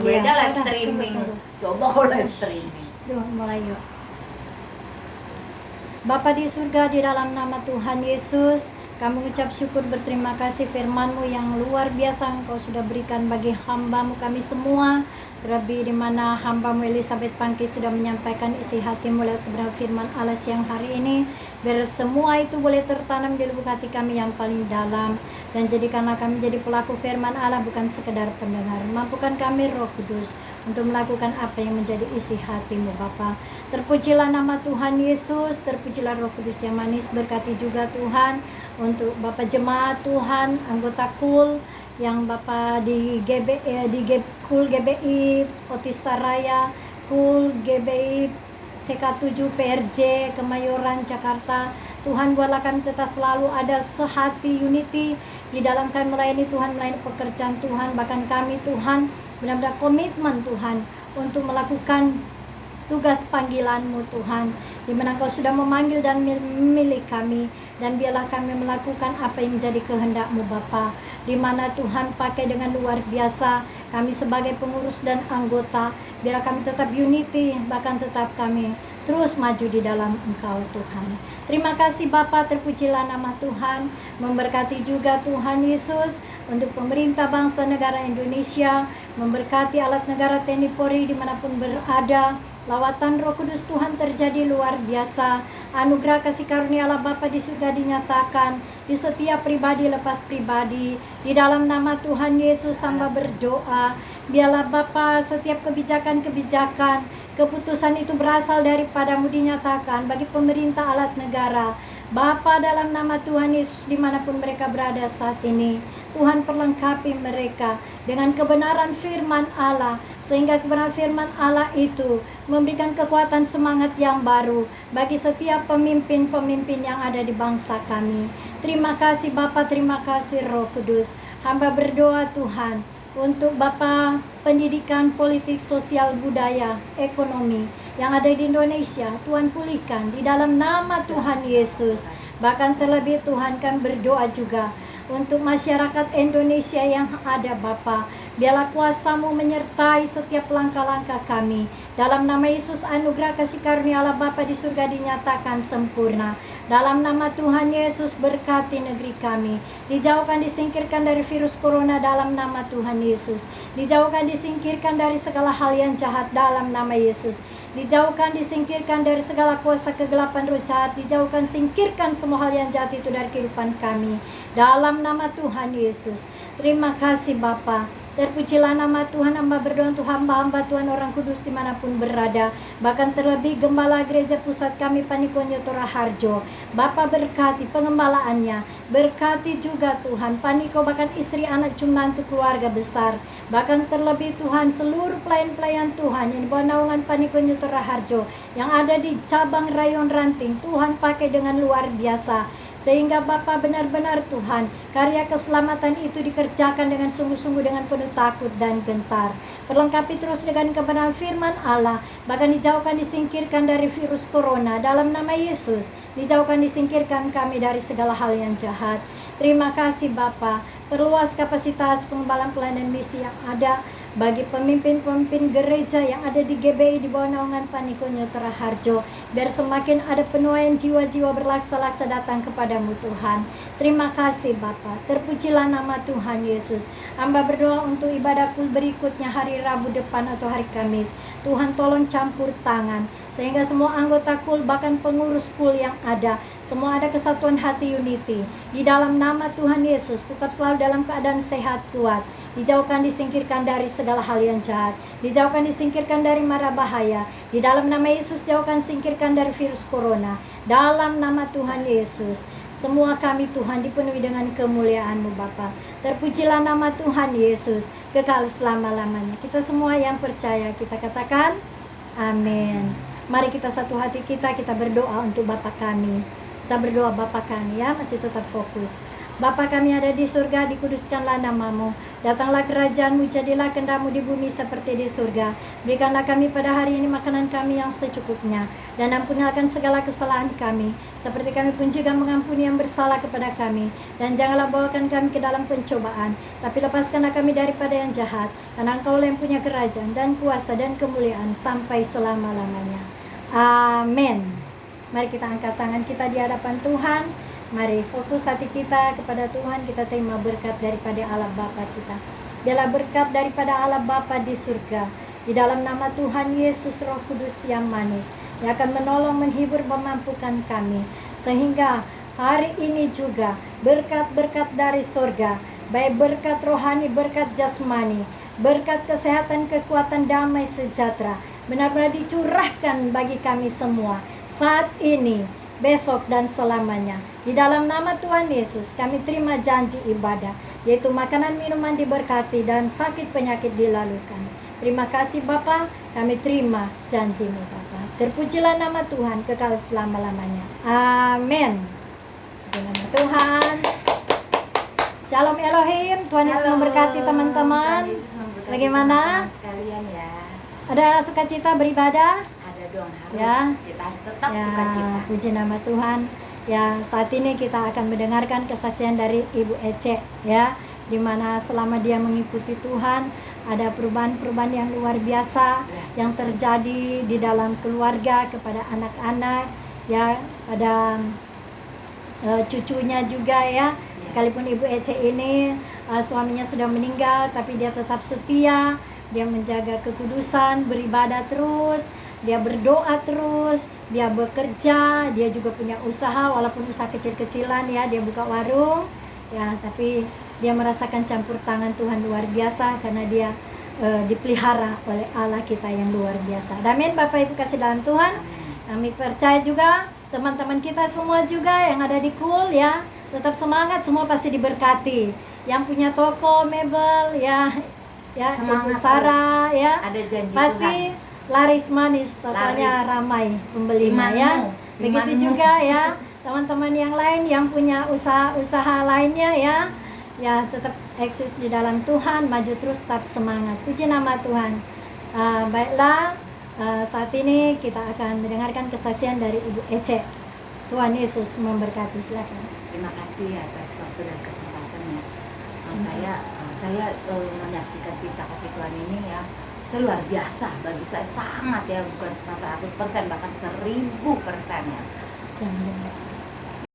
beda Iya, live udah, streaming. tunggu. Coba kalau live streaming. Duh, mulai yuk. Bapa di surga, di dalam nama Tuhan Yesus, kami mengucap syukur berterima kasih firman-Mu yang luar biasa Engkau sudah berikan bagi hamba-Mu kami semua. Terlebih di mana hamba-Mu Elizabeth Pangki sudah menyampaikan isi hati-Mu lewat kebenaran firman Allah siang hari ini. Biar semua itu boleh tertanam di lubuk hati kami yang paling dalam. Dan jadikanlah kami jadi pelaku firman Allah, bukan sekedar pendengar. Mampukan kami Roh Kudus untuk melakukan apa yang menjadi isi hati-Mu Bapa. Terpujilah nama Tuhan Yesus, terpujilah Roh Kudus yang manis. Berkati juga Tuhan untuk Bapak jemaat Tuhan, anggota KUL yang Bapak di KUL GBI Otista Raya, KUL GBI CK7 PRJ Kemayoran Jakarta. Tuhan, buatlah kami tetap selalu ada sehati unity di dalam kami melayani Tuhan, melayani pekerjaan Tuhan. Bahkan kami Tuhan benar-benar komitmen Tuhan untuk melakukan tugas panggilan-Mu Tuhan, di mana Kau sudah memanggil dan memilih kami, dan biarlah kami melakukan apa yang menjadi kehendak-Mu Bapa, di mana Tuhan pakai dengan luar biasa kami sebagai pengurus dan anggota, biar kami tetap unity, bahkan tetap kami terus maju di dalam Engkau Tuhan. Terima kasih Bapa, terpujilah nama Tuhan. Memberkati juga Tuhan Yesus untuk pemerintah bangsa negara Indonesia, memberkati alat negara TNI Polri dimanapun berada. Lawatan Roh Kudus Tuhan terjadi luar biasa. Anugerah kasih karunia Allah Bapa di surga dinyatakan di setiap pribadi lepas pribadi. Di dalam nama Tuhan Yesus hamba berdoa, biarlah Bapa setiap kebijakan-kebijakan, keputusan itu berasal daripada-Mu dinyatakan bagi pemerintah alat negara. Bapa, dalam nama Tuhan Yesus dimanapun mereka berada saat ini, Tuhan perlengkapi mereka dengan kebenaran firman Allah, sehingga kebenaran firman Allah itu memberikan kekuatan semangat yang baru bagi setiap pemimpin-pemimpin yang ada di bangsa kami. Terima kasih Bapa, terima kasih Roh Kudus. Hamba berdoa Tuhan untuk Bapa pendidikan, politik, sosial, budaya, ekonomi yang ada di Indonesia. Tuhan pulihkan di dalam nama Tuhan Yesus. Bahkan terlebih Tuhan kami berdoa juga untuk masyarakat Indonesia yang ada Bapa. Biarlah kuasa-Mu menyertai setiap langkah-langkah kami. Dalam nama Yesus, anugerah kasih karunia Allah Bapa di surga dinyatakan sempurna. Dalam nama Tuhan Yesus, berkati negeri kami. Dijauhkan, disingkirkan dari virus corona dalam nama Tuhan Yesus. Dijauhkan, disingkirkan dari segala hal yang jahat dalam nama Yesus. Dijauhkan, disingkirkan dari segala kuasa kegelapan roh jahat. Dijauhkan, singkirkan semua hal yang jahat itu dari kehidupan kami. Dalam nama Tuhan Yesus. Terima kasih Bapa. Terpujilah nama Tuhan. Hamba berdoa untuk hamba-hamba Tuhan orang kudus dimanapun berada. Bahkan terlebih Gembala Gereja Pusat kami Paniko Nyoto Raharjo. Bapa berkati pengembalaannya. Berkati juga Tuhan Paniko, bahkan istri, anak, jumlah untuk keluarga besar. Bahkan terlebih Tuhan seluruh pelayan-pelayan Tuhan yang di bawah naungan Paniko Nyoto Raharjo yang ada di cabang Rayon Ranting. Tuhan pakai dengan luar biasa, sehingga Bapa benar-benar Tuhan karya keselamatan itu dikerjakan dengan sungguh-sungguh, dengan penuh takut dan gentar. Perlengkapi terus dengan kebenaran firman Allah. Bahkan dijauhkan, disingkirkan dari virus corona dalam nama Yesus. Dijauhkan, disingkirkan kami dari segala hal yang jahat. Terima kasih Bapa. Perluas kapasitas pengembalaan pelayanan misi yang ada bagi pemimpin-pemimpin gereja yang ada di GBI di bawah naungan Paniko Nyoto Raharjo, biar semakin ada penuaian jiwa-jiwa berlaksa-laksa datang kepadamu Tuhan. Terima kasih Bapa. Terpujilah nama Tuhan Yesus. Hamba berdoa untuk ibadah KUL berikutnya hari Rabu depan atau hari Kamis. Tuhan tolong campur tangan sehingga semua anggota KUL, bahkan pengurus KUL yang ada, semua ada kesatuan hati unity. Di dalam nama Tuhan Yesus tetap selalu dalam keadaan sehat kuat. Dijauhkan, disingkirkan dari segala hal yang jahat. Dijauhkan, disingkirkan dari mara bahaya. Di dalam nama Yesus jauhkan, singkirkan dari virus corona. Dalam nama Tuhan Yesus, semua kami Tuhan dipenuhi dengan kemuliaan-Mu Bapa. Terpujilah nama Tuhan Yesus kekal selama-lamanya. Kita semua yang percaya kita katakan amin. Mari kita satu hati kita berdoa untuk Bapa kami. Kita berdoa Bapa kami ya, masih tetap fokus. Bapa kami ada di surga, dikuduskanlah namamu. Datanglah kerajaanmu, jadilah kehendak-mu di bumi seperti di surga. Berikanlah kami pada hari ini makanan kami yang secukupnya. Dan ampunilah segala kesalahan kami, seperti kami pun juga mengampuni yang bersalah kepada kami. Dan janganlah bawakan kami ke dalam pencobaan, tapi lepaskanlah kami daripada yang jahat. Karena Engkau yang punya kerajaan dan kuasa dan kemuliaan sampai selama-lamanya. Amin. Mari kita angkat tangan kita di hadapan Tuhan. Mari fokus hati kita kepada Tuhan. Kita terima berkat daripada Allah Bapa kita. Biarlah berkat daripada Allah Bapa di surga, di dalam nama Tuhan Yesus Roh Kudus yang manis, yang akan menolong, menghibur, memampukan kami, sehingga hari ini juga berkat-berkat dari surga, baik berkat rohani, berkat jasmani, berkat kesehatan, kekuatan, damai, sejahtera, benar-benar dicurahkan bagi kami semua saat ini, besok, dan selamanya. Di dalam nama Tuhan Yesus kami terima janji ibadah, yaitu makanan minuman diberkati dan sakit penyakit dilalukan. Terima kasih Bapa, kami terima janji-Mu Bapa. Terpujilah nama Tuhan kekal selama-lamanya. Amin. Di nama Tuhan. Shalom Elohim. Tuhan Yesus memberkati teman-teman. Bagaimana? Sekalian ya. Ada sukacita beribadah? Ada dong, harus. Ya. Kita harus tetap Ya, sukacita. puji nama Tuhan. Ya, saat ini kita akan mendengarkan kesaksian dari Ibu Ece, ya, di mana selama dia mengikuti Tuhan ada perubahan-perubahan yang luar biasa yang terjadi di dalam keluarga kepada anak-anak, ya, ada cucunya juga ya. Sekalipun Ibu Ece ini suaminya sudah meninggal, tapi dia tetap setia, dia menjaga kekudusan, beribadah terus, dia berdoa terus, dia bekerja, dia juga punya usaha, walaupun usaha kecil-kecilan ya, dia buka warung ya, tapi dia merasakan campur tangan Tuhan luar biasa karena dia dipelihara oleh Allah kita yang luar biasa. Amin. Bapak Ibu kasih dalam Tuhan, kami percaya juga teman-teman kita semua juga yang ada di Cool ya, tetap semangat, semua pasti diberkati. Yang punya toko mebel ya, ya Ibu Sarah ya, Ada janji pasti Tuhan. laris manis, tokonya ramai pembelinya ya. Begitu juga ya teman-teman yang lain yang punya usaha-usaha lainnya ya, ya tetap eksis di dalam Tuhan, maju terus, tetap semangat. Puji nama Tuhan. Baiklah, saat ini kita akan mendengarkan kesaksian dari Ibu Ece. Tuhan Yesus memberkati. Silakan. Terima kasih atas waktu dan kesempatannya. Saya menyaksikan cinta kasih Tuhan ini ya, luar biasa bagi saya, sangat ya, bukan cuma 100%, bahkan 1000% ya. Jangan lupa.